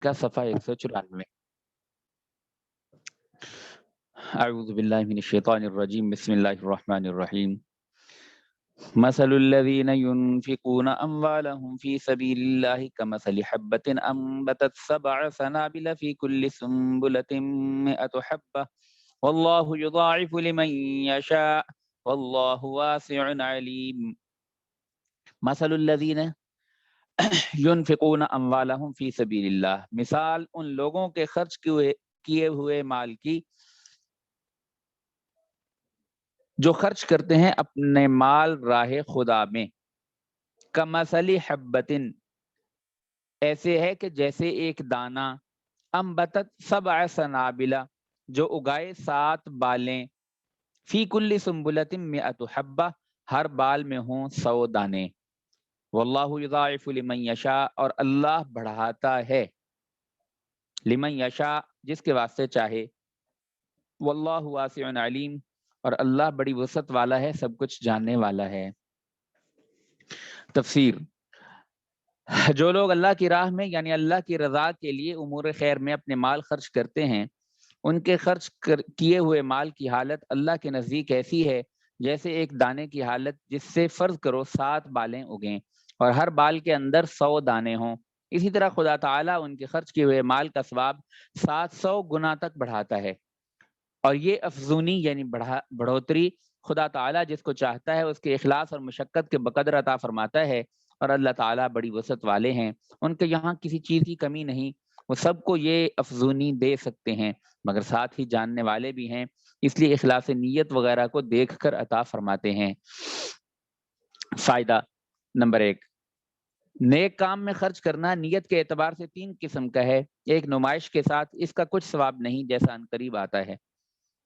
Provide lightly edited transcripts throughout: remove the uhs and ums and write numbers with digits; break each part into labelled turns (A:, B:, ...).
A: کا صفحہ 194۔ اعوذ باللہ من الشیطان الرجیم، بسم اللہ الرحمن الرحیم۔ مثل الذین ينفقون اموالهم في سبیل اللہ کمثل حبۃ انبتت سبع سنابل في كل سنبلۃ مئۃ حبۃ واللہ یضاعف لمن یشاء واللہ واسع علیم۔ مثل الذین ينفقون اموالهم في سبیل اللہ، مثال ان لوگوں کے خرچ کیے ہوئے مال کی جو خرچ کرتے ہیں اپنے مال راہ خدا میں، کمثل حبۃ، ایسے ہے کہ جیسے ایک دانہ، انبتت سبع سنابل، جو اگائے 7 بالیں، فی کل سنبلۃ مئۃ حبۃ، ہر بال میں ہوں 100 دانے، واللہ یضاعف لمن یشاء، اور اللہ بڑھاتا ہے لمن یشاء، جس کے واسطے چاہے، واللہ واسع علیم، اور اللہ بڑی وسعت والا ہے، سب کچھ جاننے والا ہے۔ تفسیر: جو لوگ اللہ کی راہ میں یعنی اللہ کی رضا کے لیے امور خیر میں اپنے مال خرچ کرتے ہیں، ان کے خرچ کیے ہوئے مال کی حالت اللہ کے نزدیک ایسی ہے جیسے ایک دانے کی حالت جس سے فرض کرو 7 بالیں اگیں اور ہر بال کے اندر 100 دانے ہوں۔ اسی طرح خدا تعالیٰ ان کے خرچ کیے ہوئے مال کا ثواب 700 گنا تک بڑھاتا ہے، اور یہ افزونی یعنی بڑھوتری خدا تعالیٰ جس کو چاہتا ہے اس کے اخلاص اور مشقت کے بقدر عطا فرماتا ہے، اور اللہ تعالیٰ بڑی وسعت والے ہیں، ان کے یہاں کسی چیز کی کمی نہیں، وہ سب کو یہ افزونی دے سکتے ہیں، مگر ساتھ ہی جاننے والے بھی ہیں، اس لیے اخلاص نیت وغیرہ کو دیکھ کر عطا فرماتے ہیں۔ فائدہ نمبر 1، نیک کام میں خرچ کرنا نیت کے اعتبار سے 3 قسم کا ہے۔ ایک، نمائش کے ساتھ، اس کا کچھ ثواب نہیں جیسا عنقریب آتا ہے۔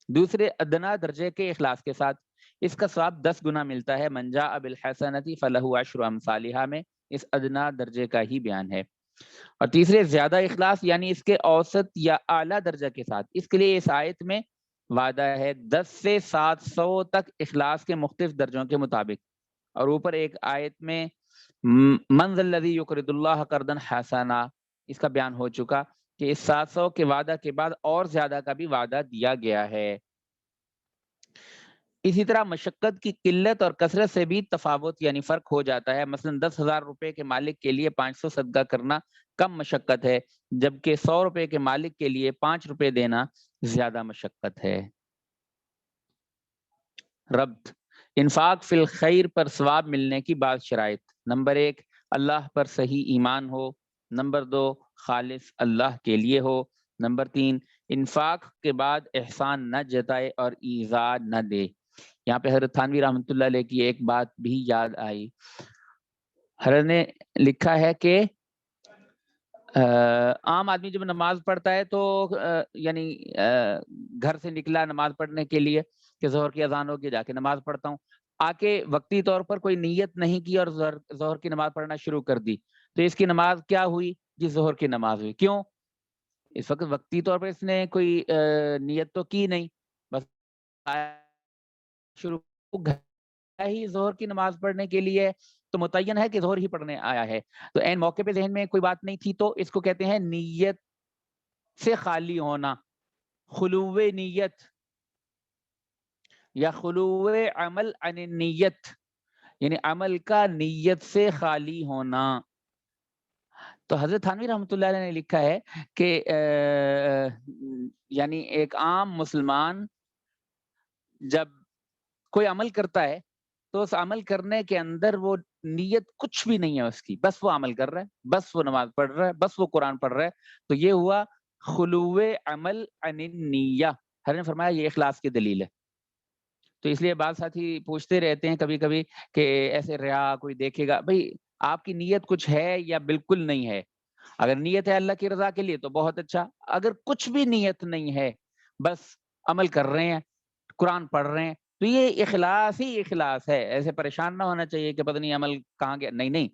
A: دوسرے، ادنا درجے کے اخلاص کے ساتھ، اس کا ثواب 10 گنا ملتا ہے۔ من جاء بالحسنۃ فلہ عشر امثالھا میں اس ادنا درجے کا ہی بیان ہے۔ اور تیسرے، زیادہ اخلاص یعنی اس کے اوسط یا اعلیٰ درجہ کے ساتھ، اس کے لیے اس آیت میں وعدہ ہے 10 سے 700 تک اخلاص کے مختلف درجوں کے مطابق، اور اوپر ایک آیت میں من ذا الذی یقرض اللہ قرضا حسنا، اس کا بیان ہو چکا کہ اس 700 کے وعدہ کے بعد اور زیادہ کا بھی وعدہ دیا گیا ہے۔ اسی طرح مشقت کی قلت اور کثرت سے بھی تفاوت یعنی فرق ہو جاتا ہے۔ مثلا 10,000 روپے کے مالک کے لیے 500 صدقہ کرنا کم مشقت ہے، جبکہ 100 روپے کے مالک کے لیے 5 روپے دینا زیادہ مشقت ہے۔ ربط: انفاق فی الخیر پر ثواب ملنے کی بعض شرائط۔ نمبر 1، اللہ پر صحیح ایمان ہو۔ نمبر 2، خالص اللہ کے لیے ہو۔ نمبر 3، انفاق کے بعد احسان نہ جتائے اور ایذا نہ دے۔ یہاں پہ حضرت تھانوی رحمۃ اللہ علیہ کی ایک بات بھی یاد آئی۔ حضرت نے لکھا ہے کہ عام آدمی جب نماز پڑھتا ہے تو یعنی گھر سے نکلا نماز پڑھنے کے لیے کہ ظہر کی اذان ہوگی، جا کے نماز پڑھتا ہوں، آ کے وقتی طور پر کوئی نیت نہیں کی اور ظہر کی نماز پڑھنا شروع کر دی، تو اس کی نماز کیا ہوئی؟ جی ظہر کی نماز ہوئی۔ کیوں؟ اس وقت وقتی طور پر اس نے کوئی نیت تو کی نہیں، بس شروع ہی ظہر کی نماز پڑھنے کے لیے تو متعین ہے کہ ظہر ہی پڑھنے آیا ہے، تو عین موقع پہ ذہن میں کوئی بات نہیں تھی، تو اس کو کہتے ہیں نیت سے خالی ہونا، خلو نیت یا خلو عمل عن نیت، یعنی عمل کا نیت سے خالی ہونا۔ تو حضرت تھانوی رحمۃ اللہ علیہ نے لکھا ہے کہ یعنی ایک عام مسلمان جب کوئی عمل کرتا ہے تو اس عمل کرنے کے اندر وہ نیت کچھ بھی نہیں ہے اس کی، بس وہ عمل کر رہا ہے، بس وہ نماز پڑھ رہا ہے، بس وہ قرآن پڑھ رہا ہے، تو یہ ہوا خلو عمل عن النیہ۔ حضرت نے فرمایا یہ اخلاص کی دلیل ہے۔ تو اس لیے بعض ساتھی پوچھتے رہتے ہیں کبھی کبھی کہ ایسے ریا کوئی دیکھے گا، بھائی آپ کی نیت کچھ ہے یا بالکل نہیں ہے؟ اگر نیت ہے اللہ کی رضا کے لیے تو بہت اچھا، اگر کچھ بھی نیت نہیں ہے، بس عمل کر رہے ہیں، قرآن پڑھ رہے ہیں، تو یہ اخلاص ہی اخلاص ہے۔ ایسے پریشان نہ ہونا چاہیے کہ پتہ نہیں عمل کہاں گیا، نہیں نہیں،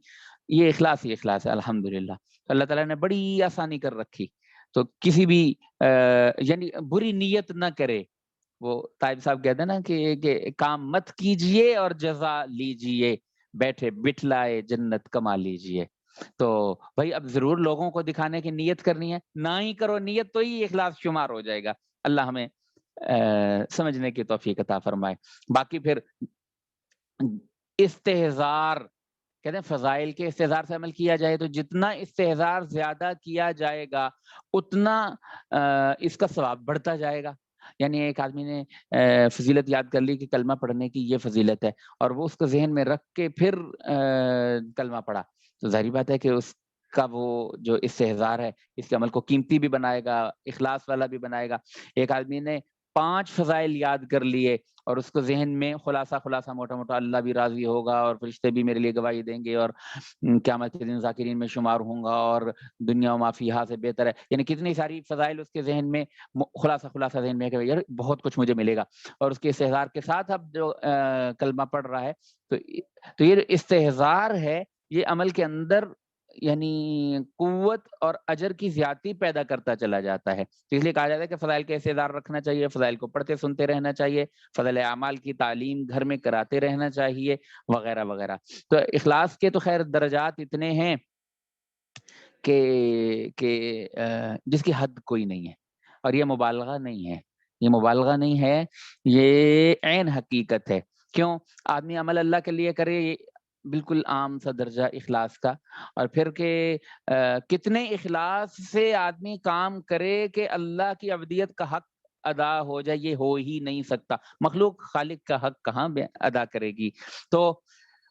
A: یہ اخلاص ہی اخلاص ہے الحمدللہ۔ اللہ تعالیٰ نے بڑی آسانی کر رکھی، تو کسی بھی یعنی بری نیت نہ کرے۔ وہ طائب صاحب کہتے ہیں نا کہ کام مت کیجئے اور جزا لیجئے، بیٹھے بٹھلائے جنت کما لیجئے۔ تو بھائی اب ضرور لوگوں کو دکھانے کی نیت کرنی ہے، نہ ہی کرو نیت تو ہی اخلاص شمار ہو جائے گا. اللہ ہمیں سمجھنے کی توفیق عطا فرمائے. باقی پھر استحضار، کہتے ہیں فضائل کے استحضار سے عمل کیا جائے تو جتنا استحضار زیادہ کیا جائے گا اتنا اس کا ثواب بڑھتا جائے گا. یعنی ایک آدمی نے فضیلت یاد کر لی کہ کلمہ پڑھنے کی یہ فضیلت ہے، اور وہ اس کو ذہن میں رکھ کے پھر کلمہ پڑھا، تو ظاہری بات ہے کہ اس کا وہ جو استحضار ہے اس کے عمل کو قیمتی بھی بنائے گا، اخلاص والا بھی بنائے گا. ایک آدمی نے 5 فضائل یاد کر لیے اور اس کو ذہن میں خلاصہ موٹا موٹا اللہ بھی راضی ہوگا اور فرشتے بھی میرے لیے گواہی دیں گے اور قیامت کے دن ذاکرین میں شمار ہوں گا اور دنیا و ما فیہا سے بہتر ہے، یعنی کتنی ساری فضائل اس کے ذہن میں خلاصہ ذہن میں ہے کہ یار بہت کچھ مجھے ملے گا. اور اس کے استحضار کے ساتھ اب جو کلمہ پڑھ رہا ہے تو یہ استحضار ہے، یہ عمل کے اندر یعنی قوت اور اجر کی زیادتی پیدا کرتا چلا جاتا ہے. تو اس لیے کہا جاتا ہے کہ فضائل کا استحضار رکھنا چاہیے، فضائل کو پڑھتے سنتے رہنا چاہیے، فضائل اعمال کی تعلیم گھر میں کراتے رہنا چاہیے وغیرہ وغیرہ. تو اخلاص کے تو خیر درجات اتنے ہیں کہ جس کی حد کوئی نہیں ہے، اور یہ مبالغہ نہیں ہے، یہ مبالغہ نہیں ہے، یہ عین حقیقت ہے. کیوں؟ آدمی عمل اللہ کے لیے کرے، بالکل عام سا درجہ اخلاص کا، اور پھر کہ کتنے اخلاص سے آدمی کام کرے کہ اللہ کی عبودیت کا حق ادا ہو جائے، یہ ہو ہی نہیں سکتا. مخلوق خالق کا حق کہاں ادا کرے گی؟ تو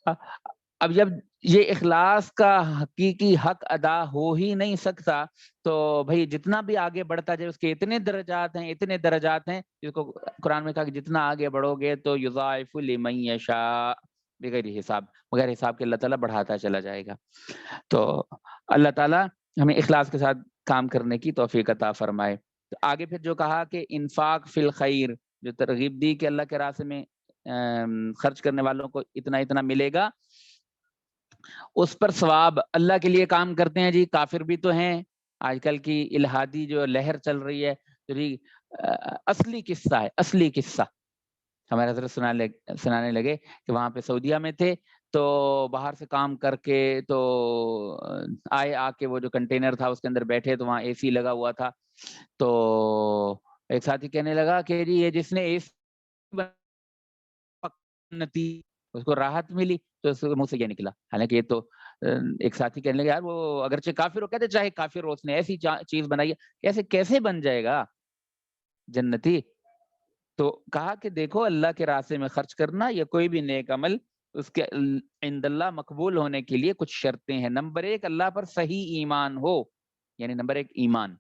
A: اب جب یہ اخلاص کا حقیقی حق ادا ہو ہی نہیں سکتا تو بھائی جتنا بھی آگے بڑھتا جائے اس کے اتنے درجات ہیں جس کو قرآن میں کہا کہ جتنا آگے بڑھو گے تو یضاعف لمن یشاء بغیر حساب کے اللہ تعالیٰ بڑھاتا چلا جائے گا. تو اللہ تعالیٰ ہمیں اخلاص کے ساتھ کام کرنے کی توفیق عطا فرمائے. تو آگے پھر جو کہا کہ انفاق فی الخیر، جو ترغیب دی کہ اللہ کے راستے میں خرچ کرنے والوں کو اتنا ملے گا، اس پر ثواب. اللہ کے لیے کام کرتے ہیں جی، کافر بھی تو ہیں. آج کل کی الہادی جو لہر چل رہی ہے، اصلی قصہ ہمارے حضرت سنانے لگے کہ وہاں پہ سعودیہ میں تھے تو باہر سے کام کر کے تو آ کے وہ جو کنٹینر تھا اس کے اندر بیٹھے تو وہاں اے سی لگا ہوا تھا. تو ایک ساتھی کہنے لگا کہ جی یہ جس نے اے سی اس کو راحت ملی، تو اس کے منہ سے یہ نکلا. حالانکہ یہ تو ایک ساتھی کہنے لگا یار وہ اگرچہ کافر ہو، کہتے چاہے کافر ہو، اس نے ایسی چیز بنائی ہے، کیسے بن جائے گا جنتی؟ تو کہا کہ دیکھو اللہ کے راستے میں خرچ کرنا یا کوئی بھی نیک عمل، اس کے عند اللہ مقبول ہونے کے لیے کچھ شرطیں ہیں. نمبر 1 اللہ پر صحیح ایمان ہو، یعنی نمبر 1 ایمان.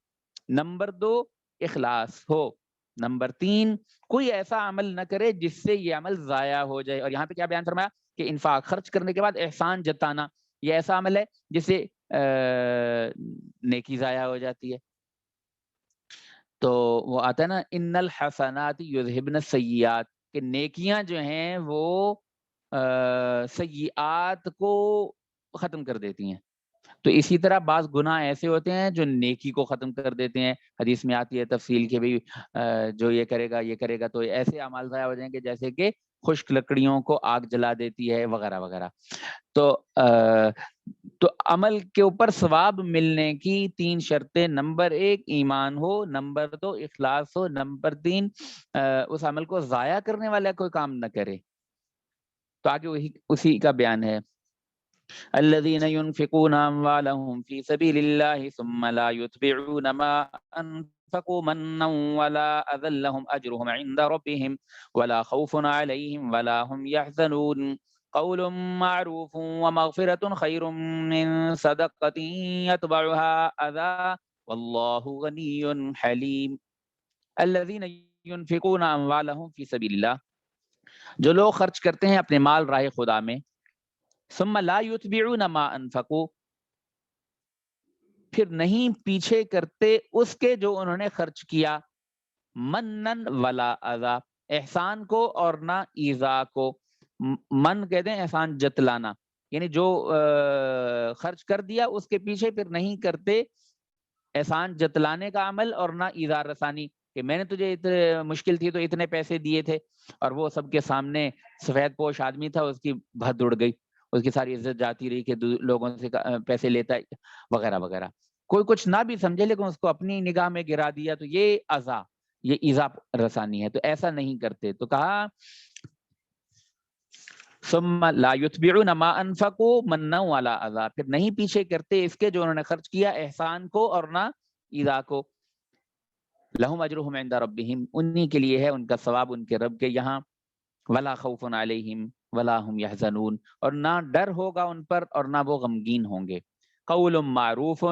A: نمبر 2 اخلاص ہو. نمبر 3 کوئی ایسا عمل نہ کرے جس سے یہ عمل ضائع ہو جائے. اور یہاں پہ کیا بیان فرمایا کہ انفاق، خرچ کرنے کے بعد احسان جتانا، یہ ایسا عمل ہے جس سے نیکی ضائع ہو جاتی ہے. تو وہ آتا ہے نا ان الحسنات یذہبن السیئات، کہ نیکیاں جو ہیں وہ سیئات کو ختم کر دیتی ہیں. تو اسی طرح بعض گناہ ایسے ہوتے ہیں جو نیکی کو ختم کر دیتے ہیں. حدیث میں آتی ہے تفصیل کہ بھی جو یہ کرے گا تو ایسے اعمال ضائع ہو جائیں گے جیسے کہ خشک لکڑیوں کو آگ جلا دیتی ہے وغیرہ وغیرہ. تو عمل کے اوپر ثواب ملنے کی 3 شرطیں: نمبر 1 ایمان ہو، نمبر 2 اخلاص ہو، نمبر 3 اس عمل کو ضائع کرنے والا کوئی کام نہ کرے. تو آگے اسی کا بیان ہے. الذين ينفقون اموالهم في سبيل الله ثم لا يتبعون ما انفقوا منا ولا اذى لهم اجرهم عند ربهم ولا خوف عليهم ولا هم يحزنون قول معروف ومغفرة خير من صدقة يتبعها اذى والله غني حليم. الذين ينفقون اموالهم في سبيل الله، جو لوگ خرچ کرتے ہیں اپنے مال راہ خدا میں، ثم لا يتبعون ما انفقوا، پھر نہیں پیچھے کرتے اس کے جو انہوں نے خرچ کیا، منن ولا اذا، احسان کو اور نہ ایذا کو. من کہتے ہیں احسان جتلانا، یعنی جو خرچ کر دیا اس کے پیچھے پھر نہیں کرتے احسان جتلانے کا عمل اور نہ ایذا رسانی، کہ میں نے تجھے مشکل تھی تو اتنے پیسے دیے تھے اور وہ سب کے سامنے سفید پوش آدمی تھا، اس کی بھد اڑ گئی، اس کی ساری عزت جاتی رہی کہ لوگوں سے پیسے لیتا ہے وغیرہ وغیرہ. کوئی کچھ نہ بھی سمجھے لیکن اس کو اپنی نگاہ میں گرا دیا تو یہ اذا، یہ ایذا رسانی ہے. تو ایسا نہیں کرتے. تو کہا ثم لا يتبعون ما انفقوا منا ولا اذى، پھر نہیں پیچھے کرتے اس کے جو انہوں نے خرچ کیا احسان کو اور نہ ایذا کو. لہم اجرہم عند ربہم، انہی کے لیے ہے ان کا ثواب ان کے رب کے یہاں. ولا خوف علیہم ولا هم يحزنون، اور نہ ڈر ہوگا ان پر اور نہ وہ غمگین ہوں گے. قول معروف،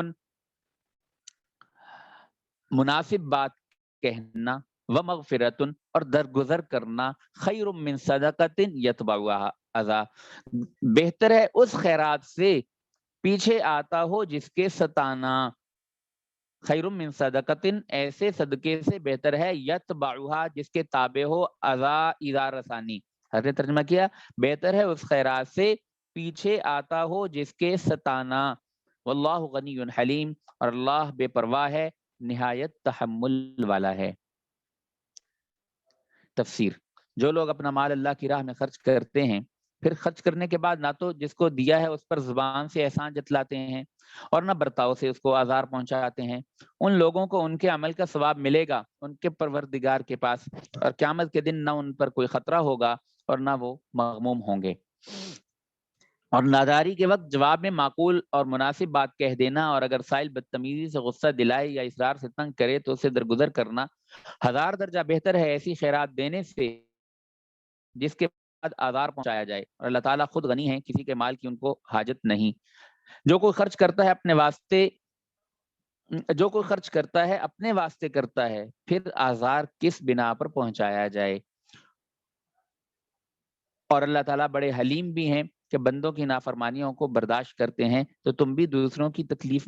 A: مناسب بات کہنا، ومغفرۃ، اور درگزر کرنا، خیر من صدقۃ یتبعها اذى، بہتر ہے اس خیرات سے پیچھے آتا ہو جس کے ستانا. خیر من صدقۃ، ایسے صدقے سے بہتر ہے، یتبعها، جس کے تابع ہو، اذى، ایذا رسانی. حضرت ترجمہ کیا بہتر ہے اس خیرات سے پیچھے آتا ہو جس کے ستانا. واللہ غنی حلیم، اور اللہ بے پرواہ ہے، نہایت تحمل والا ہے. تفسیر: جو لوگ اپنا مال اللہ کی راہ میں خرچ کرتے ہیں پھر خرچ کرنے کے بعد نہ تو جس کو دیا ہے اس پر زبان سے احسان جتلاتے ہیں اور نہ برتاؤ سے اس کو آزار پہنچاتے ہیں، ان لوگوں کو ان کے عمل کا ثواب ملے گا ان کے پروردگار کے پاس، اور قیامت کے دن نہ ان پر کوئی خطرہ ہوگا اور نہ وہ مغموم ہوں گے. اور ناداری کے وقت جواب میں معقول اور مناسب بات کہہ دینا، اور اگر سائل بدتمیزی سے غصہ دلائے یا اصرار سے تنگ کرے تو اسے درگزر کرنا 1000 درجہ بہتر ہے ایسی خیرات دینے سے جس کے بعد آزار پہنچایا جائے. اور اللہ تعالیٰ خود غنی ہے، کسی کے مال کی ان کو حاجت نہیں. جو کوئی خرچ کرتا ہے اپنے واسطے کرتا ہے پھر آزار کس بنا پر پہنچایا جائے. اور اللہ تعالیٰ بڑے حلیم بھی ہیں کہ بندوں کی نافرمانیوں کو برداشت کرتے ہیں، تو تم بھی دوسروں کی تکلیف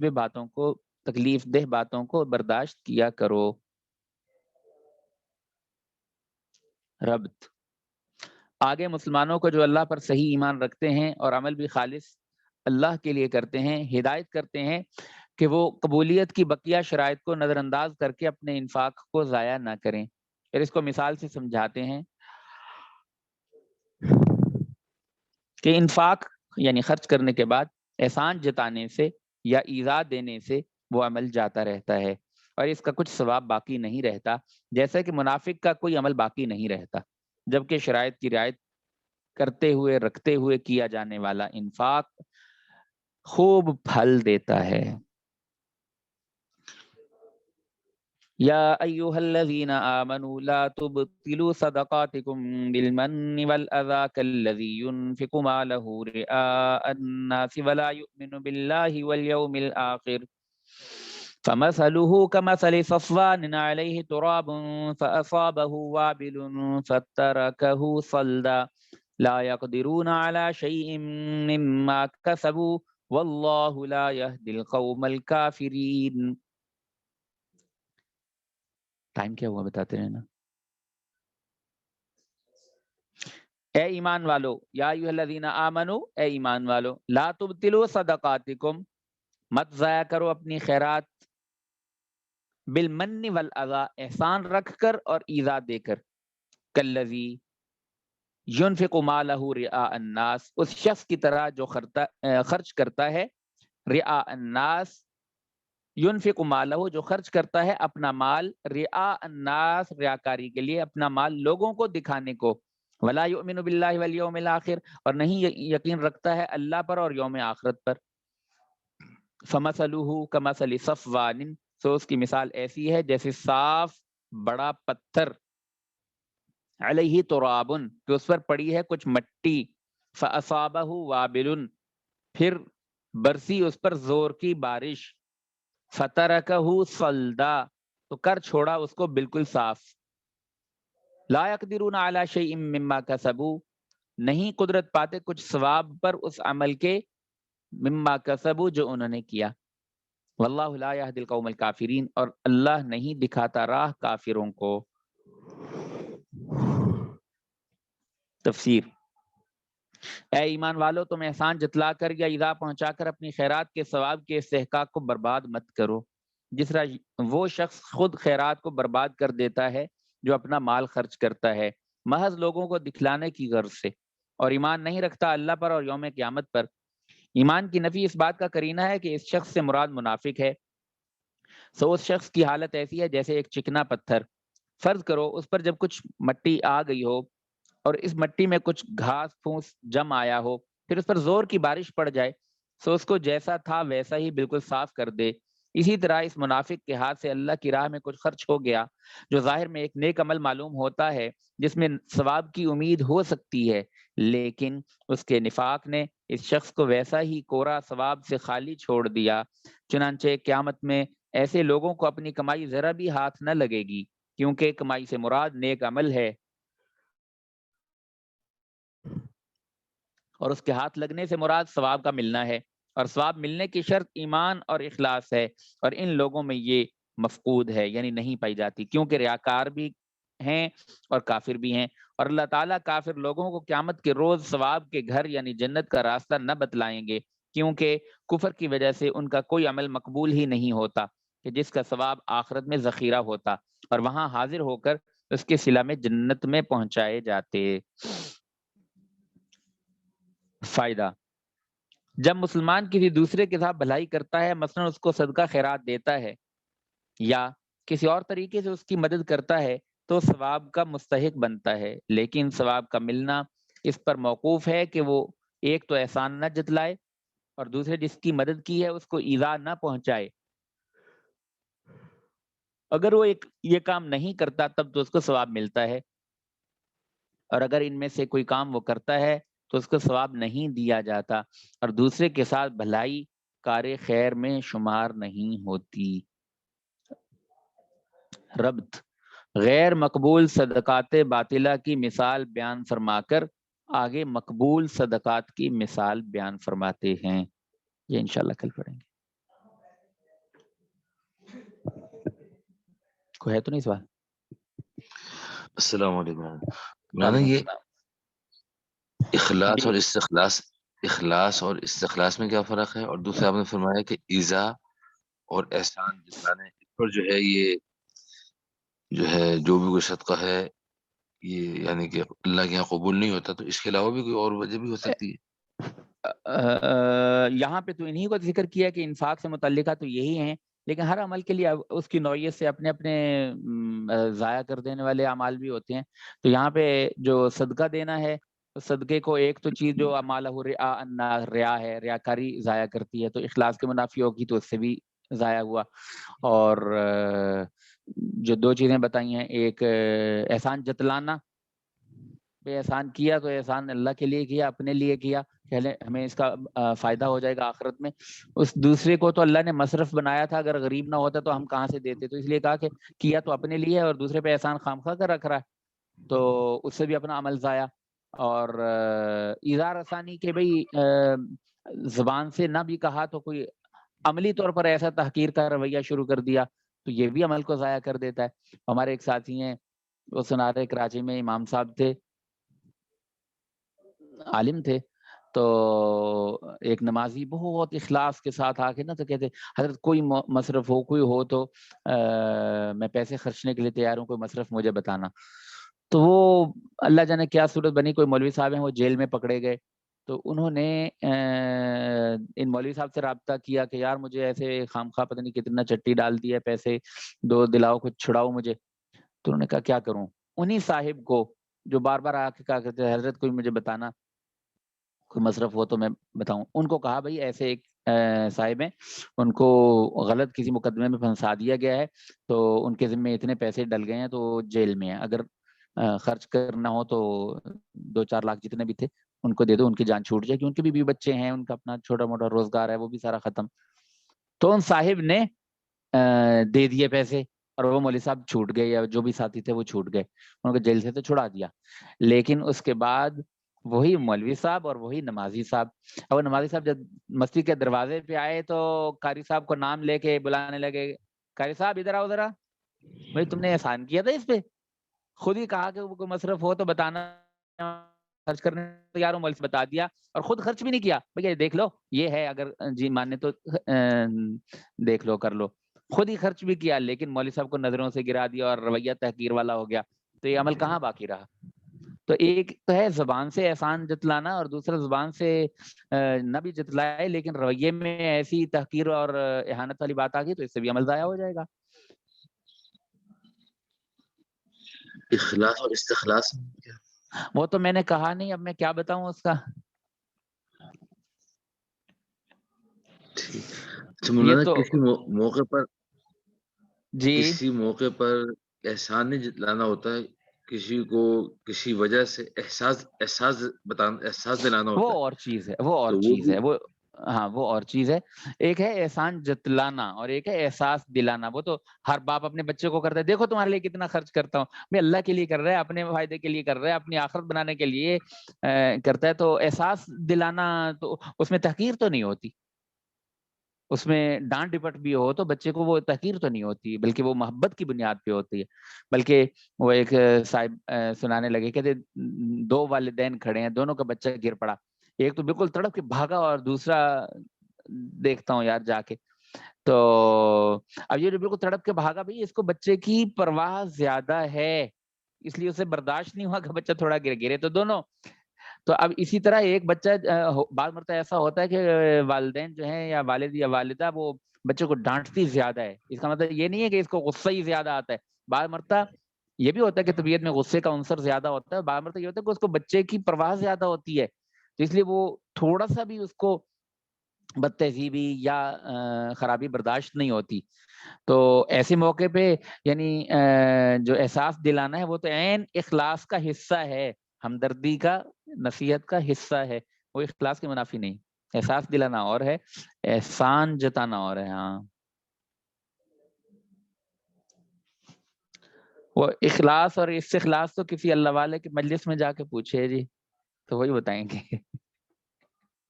A: دہ باتوں کو برداشت کیا کرو. ربط: آگے مسلمانوں کو جو اللہ پر صحیح ایمان رکھتے ہیں اور عمل بھی خالص اللہ کے لیے کرتے ہیں ہدایت کرتے ہیں کہ وہ قبولیت کی بقیہ شرائط کو نظر انداز کر کے اپنے انفاق کو ضائع نہ کریں. پھر اس کو مثال سے سمجھاتے ہیں کہ انفاق یعنی خرچ کرنے کے بعد احسان جتانے سے یا ایذا دینے سے وہ عمل جاتا رہتا ہے اور اس کا کچھ ثواب باقی نہیں رہتا، جیسا کہ منافق کا کوئی عمل باقی نہیں رہتا. جبکہ شرائط کی رعایت کرتے ہوئے رکھتے ہوئے کیا جانے والا انفاق خوب پھل دیتا ہے. یا ایھا الذین آمنوا لا تبطلوا صدقاتکم بالمن والاذى كالذی ينفق ماله رئاء الناس ولا يؤمن بالله واليوم الآخر فمثله كمثل صفوان عليه تراب فأصابه وابل فتركه صلدا لا يقدرون على شيء مما كسبوا والله لا يهدي القوم الكافرين. ٹائم کیا ہوا بتاتے رہنا. اے ایمان والو، یا ایھا الذین آمنو، اے ایمان والو، لا تبطلوا صدقاتکم، مت ضائع کرو اپنی خیرات، بالمن والاذی، احسان رکھ کر اور ایذا دے کر، کالذی ينفق مالہ رئاء الناس، اس شخص کی طرح جو خرچ کرتا ہے رئاء الناس، ينفق مالہ، جو خرچ کرتا ہے اپنا مال، رئاء الناس، ریاکاری کے لیے، اپنا مال لوگوں کو دکھانے کو، ولا یؤمن باللہ والیوم الآخر، اور نہیں یقین رکھتا ہے اللہ پر اور یوم آخرت پر. فمثلہ کمثل صفوان، سو اس کی مثال ایسی ہے جیسے صاف بڑا پتھر، علیہ تراب، کہ اس پر پڑی ہے کچھ مٹی، فاصابہ وابل، پھر برسی اس پر زور کی بارش، فترکہ صلدا، تو کر چھوڑا اس کو بالکل صاف. لا یقدرون علی شیء مما کسبوا، نہیں قدرت پاتے کچھ ثواب پر اس عمل کے، مما کسبوا، جو انہوں نے کیا. واللہ لا یہدی القوم الکافرین، اور اللہ نہیں دکھاتا راہ کافروں کو. تفسیر: اے ایمان والو، تم احسان جتلا کر یا ایذا پہنچا کر اپنی خیرات کے ثواب کے استحقاق کو برباد مت کرو، جس طرح وہ شخص خود خیرات کو برباد کر دیتا ہے جو اپنا مال خرچ کرتا ہے محض لوگوں کو دکھلانے کی غرض سے. اور ایمان نہیں رکھتا اللہ پر اور یوم قیامت پر۔ ایمان کی نفی اس بات کا کرینہ ہے کہ اس شخص سے مراد منافق ہے۔ سو اس شخص کی حالت ایسی ہے جیسے ایک چکنا پتھر، فرض کرو اس پر جب کچھ مٹی آ گئی ہو اور اس مٹی میں کچھ گھاس پھوس جم آیا ہو، پھر اس پر زور کی بارش پڑ جائے، سو اس کو جیسا تھا ویسا ہی بالکل صاف کر دے۔ اسی طرح اس منافق کے ہاتھ سے اللہ کی راہ میں کچھ خرچ ہو گیا جو ظاہر میں ایک نیک عمل معلوم ہوتا ہے، جس میں ثواب کی امید ہو سکتی ہے، لیکن اس کے نفاق نے اس شخص کو ویسا ہی کورا ثواب سے خالی چھوڑ دیا۔ چنانچہ قیامت میں ایسے لوگوں کو اپنی کمائی ذرا بھی ہاتھ نہ لگے گی، کیونکہ کمائی سے مراد نیک عمل ہے، اور اس کے ہاتھ لگنے سے مراد ثواب کا ملنا ہے، اور ثواب ملنے کی شرط ایمان اور اخلاص ہے، اور ان لوگوں میں یہ مفقود ہے، یعنی نہیں پائی جاتی، کیونکہ ریاکار بھی ہیں اور کافر بھی ہیں، اور اللہ تعالیٰ کافر لوگوں کو قیامت کے روز ثواب کے گھر یعنی جنت کا راستہ نہ بتلائیں گے، کیونکہ کفر کی وجہ سے ان کا کوئی عمل مقبول ہی نہیں ہوتا کہ جس کا ثواب آخرت میں ذخیرہ ہوتا اور وہاں حاضر ہو کر اس کے صلہ میں جنت میں پہنچائے جاتے۔ فائدہ: جب مسلمان کسی دوسرے کے ساتھ بھلائی کرتا ہے، مثلا اس کو صدقہ خیرات دیتا ہے یا کسی اور طریقے سے اس کی مدد کرتا ہے، تو ثواب کا مستحق بنتا ہے، لیکن ثواب کا ملنا اس پر موقوف ہے کہ وہ ایک تو احسان نہ جتلائے اور دوسرے جس کی مدد کی ہے اس کو ایذا نہ پہنچائے۔ اگر وہ یہ کام نہیں کرتا تب تو اس کو ثواب ملتا ہے، اور اگر ان میں سے کوئی کام وہ کرتا ہے تو اس کو ثواب نہیں دیا جاتا، اور دوسرے کے ساتھ بھلائی کار خیر میں شمار نہیں ہوتی۔ ربط: غیر مقبول صدقات باطلہ کی مثال بیان فرما کر آگے مقبول صدقات کی مثال بیان فرماتے ہیں۔ یہ انشاءاللہ کل پڑھیں گے۔ کوئی ہے تو نہیں سوال؟
B: السلام علیکم۔ مولانا
A: وعلیکم
B: یہ
A: السلام۔
B: اخلاص
A: جی،
B: اور استخلاص میں کیا فرق ہے؟ اور دوسرا آپ نے فرمایا کہ ایذا اور احسان جتلانے، اس پر جو ہے یہ جو ہے جو بھی کوئی صدقہ ہے یہ یعنی کہ اللہ کے یہاں قبول نہیں ہوتا، تو اس کے علاوہ بھی کوئی اور وجہ بھی ہو سکتی ہے؟
A: یہاں پہ تو انہی کو ذکر کیا کہ انفاق سے متعلقہ تو یہی ہیں، لیکن ہر عمل کے لیے اس کی نوعیت سے اپنے اپنے ضائع کر دینے والے اعمال بھی ہوتے ہیں۔ تو یہاں پہ جو صدقہ دینا ہے، صدقے کو ایک تو چیز جو اعمالہ ریا ہے، ریاکاری ضائع کرتی ہے، تو اخلاص کے منافی ہوگی تو اس سے بھی ضائع ہوا۔ اور جو دو چیزیں بتائی ہیں، ایک احسان جتلانا، بے احسان کیا تو احسان اللہ کے لیے کیا، اپنے لیے کیا کہ ہمیں اس کا فائدہ ہو جائے گا آخرت میں۔ اس دوسرے کو تو اللہ نے مصرف بنایا تھا، اگر غریب نہ ہوتا تو ہم کہاں سے دیتے، تو اس لیے کہا کہ کیا تو اپنے لیے ہے اور دوسرے پہ احسان خواہ کر رکھ رہا ہے، تو اس سے بھی اپنا عمل ضائع۔ اور اظہار آسانی کے بھئی زبان سے نہ بھی کہا تو کوئی عملی طور پر ایسا تحقیر کا رویہ شروع کر دیا تو یہ بھی عمل کو ضائع کر دیتا ہے۔ ہمارے ایک ساتھی ہیں، وہ سنا رہے، کراچی میں امام صاحب تھے، عالم تھے، تو ایک نمازی بہت اخلاص کے ساتھ آ کے نا تو کہتے حضرت کوئی مصرف ہو، کوئی ہو تو میں پیسے خرچنے کے لیے تیار ہوں، کوئی مصرف مجھے بتانا۔ تو وہ اللہ جانے کیا صورت بنی، کوئی مولوی صاحب ہیں وہ جیل میں پکڑے گئے، تو انہوں نے ان مولوی صاحب سے رابطہ کیا کہ یار مجھے ایسے خام خواہ پتہ نہیں کتنا چٹی ڈال دی ہے، پیسے دو دلاؤ، کچھ چھڑاؤ مجھے۔ تو انہوں نے کہا کیا کروں؟ انہی صاحب کو جو بار بار آ کے کہا کرتے حضرت کوئی مجھے بتانا، کوئی مصرف ہو تو میں بتاؤں، ان کو کہا بھائی ایسے ایک صاحب ہیں، ان کو غلط کسی مقدمے میں پھنسا دیا گیا ہے، تو ان کے ذمے اتنے پیسے ڈل گئے ہیں، تو جیل میں ہیں، اگر خرچ کرنا ہو تو 2-4 لاکھ جتنے بھی تھے ان کو دے دو، ان کی جان چھوٹ جائے گی، ان کے بھی بچے ہیں، ان کا اپنا چھوٹا موٹا روزگار ہے، وہ بھی سارا ختم۔ تو ان صاحب نے دے دیے پیسے، اور وہ مولوی صاحب چھوٹ گئے، یا جو بھی ساتھی تھے وہ چھوٹ گئے، ان کو جیل سے تو چھڑا دیا، لیکن اس کے بعد وہی مولوی صاحب اور وہی نمازی صاحب، اور نمازی صاحب جب مسجد کے دروازے پہ آئے تو قاری صاحب کو نام لے کے بلانے لگے، قاری صاحب ادھر آؤ ذرا، بھائی تم نے احسان کیا تھا اس پہ، خود ہی کہا کہ وہ کوئی مصرف ہو تو بتانا، خرچ کرنے تیار ہوں، مولوی بتا دیا، اور خود خرچ بھی نہیں کیا، بھیا دیکھ لو یہ ہے، اگر جی ماننے تو دیکھ لو، کر لو، خود ہی خرچ بھی کیا، لیکن مولوی صاحب کو نظروں سے گرا دیا اور رویہ تحقیر والا ہو گیا، تو یہ عمل کہاں باقی رہا؟ تو ایک تو ہے زبان سے احسان جتلانا اور دوسرا زبان سے نہ بھی جتلائے لیکن رویے میں ایسی تحقیر اور اہانت والی بات آ گئی تو اس سے بھی عمل ضائع ہو جائے گا.
B: اخلاص اور استخلاص
A: وہ تو میں نے کہا نہیں, اب میں کیا بتاؤں اس کا.
B: مولانا
A: تو
B: کسی موقع پر
A: جی
B: کسی موقع پر احسان نہیں جتلانا ہوتا ہے, کسی کو کسی وجہ سے احساس دلانا
A: وہ
B: ہوتا ہے.
A: اور چیز ہے, وہ اور
B: تو
A: چیز
B: بھی
A: ہے, وہ ہاں وہ اور چیز ہے. ایک ہے احسان جتلانا اور ایک ہے احساس دلانا. وہ تو ہر باپ اپنے بچے کو کرتا ہے, دیکھو تمہارے لیے کتنا خرچ کرتا ہوں میں, اللہ کے لیے کر رہا ہے, اپنے فائدے کے لیے کر رہا ہے, اپنی آخرت بنانے کے لیے کرتا ہے. تو احساس دلانا تو اس میں تحقیر تو نہیں ہوتی, اس میں ڈانٹ ڈپٹ بھی ہو تو بچے کو وہ تحقیر تو نہیں ہوتی, بلکہ وہ محبت کی بنیاد پہ ہوتی ہے. بلکہ وہ ایک صاحب سنانے لگے کہ دو والدین کھڑے ہیں, دونوں کا بچہ گر پڑا, ایک تو بالکل تڑپ کے بھاگا اور دوسرا دیکھتا ہوں یار جا کے. تو اب یہ جو بالکل تڑپ کے بھاگا, بھائی اس کو بچے کی پرواہ زیادہ ہے, اس لیے اسے برداشت نہیں ہوا کہ بچہ تھوڑا گرے تو دونوں. تو اب اسی طرح ایک بچہ بعض مرتبہ ایسا ہوتا ہے کہ والدین جو ہیں یا والد یا والدہ وہ بچے کو ڈانٹتی زیادہ ہے. اس کا مطلب یہ نہیں ہے کہ اس کو غصہ ہی زیادہ آتا ہے, بعض مرتبہ یہ بھی ہوتا ہے کہ طبیعت میں غصے کا عنصر زیادہ ہوتا ہے, بعض مرتبہ یہ ہوتا ہے کہ اس کو بچے کی پرواہ زیادہ ہوتی ہے, تو اس لیے وہ تھوڑا سا بھی اس کو بد تہذیبی یا خرابی برداشت نہیں ہوتی. تو ایسے موقع پہ یعنی جو احساس دلانا ہے وہ تو عین اخلاص کا حصہ ہے, ہمدردی کا نصیحت کا حصہ ہے, وہ اخلاص کے منافی نہیں. احساس دلانا اور ہے, احسان جتانا اور ہے. ہاں وہ اخلاص اور استخلاص تو کسی اللہ والے کے مجلس میں جا کے پوچھے جی, تو وہی بتائیں گے.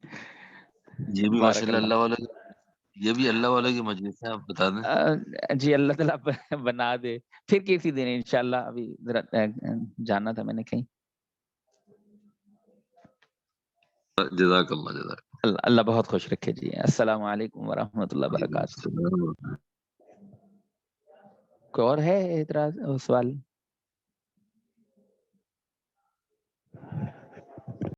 B: یہ بھی
A: بارک
B: ماشاءاللہ
A: اللہ.
B: اللہ والا, یہ بھی اللہ والے کی مجلس ہے, آپ بتا دیں.
A: جی اللہ تعالیٰ بنا دے پھر کسی دن انشاءاللہ. ابھی ذرا جانا تھا میں نے کہیں.
B: جزاک اللہ.
A: اللہ بہت خوش رکھے جی. السلام علیکم ورحمۃ اللہ وبرکاتہ.
B: السلام.
A: کوئی اور ہے اعتراض سوال؟